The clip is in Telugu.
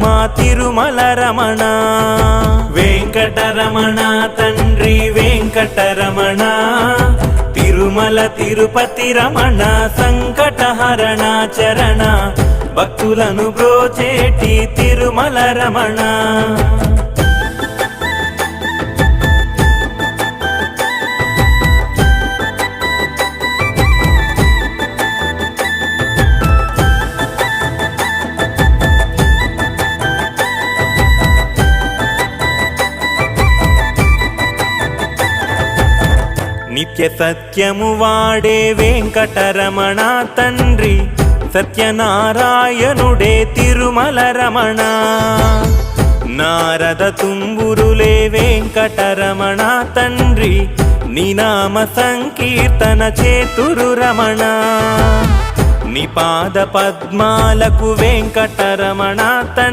మా తిరుమల రమణ. వెంకటరమణ తండ్రి వెంకటరమణ, తిరుమల తిరుపతి రమణ, సంకటహరణ చరణ, భక్తులను బ్రోచేటి తిరుమల రమణ. నిత్య సత్యము వాడే వెంకటరమణ తండ్రి, సత్యనారాయణుడే తిరుమల రమణ. నారద తుంబురులే వెంకటరమణ తండ్రి, నినామ సంకీర్తన చేతురు రమణ. నిపాద పద్మాలకు వెంకటరమణ తండ్రి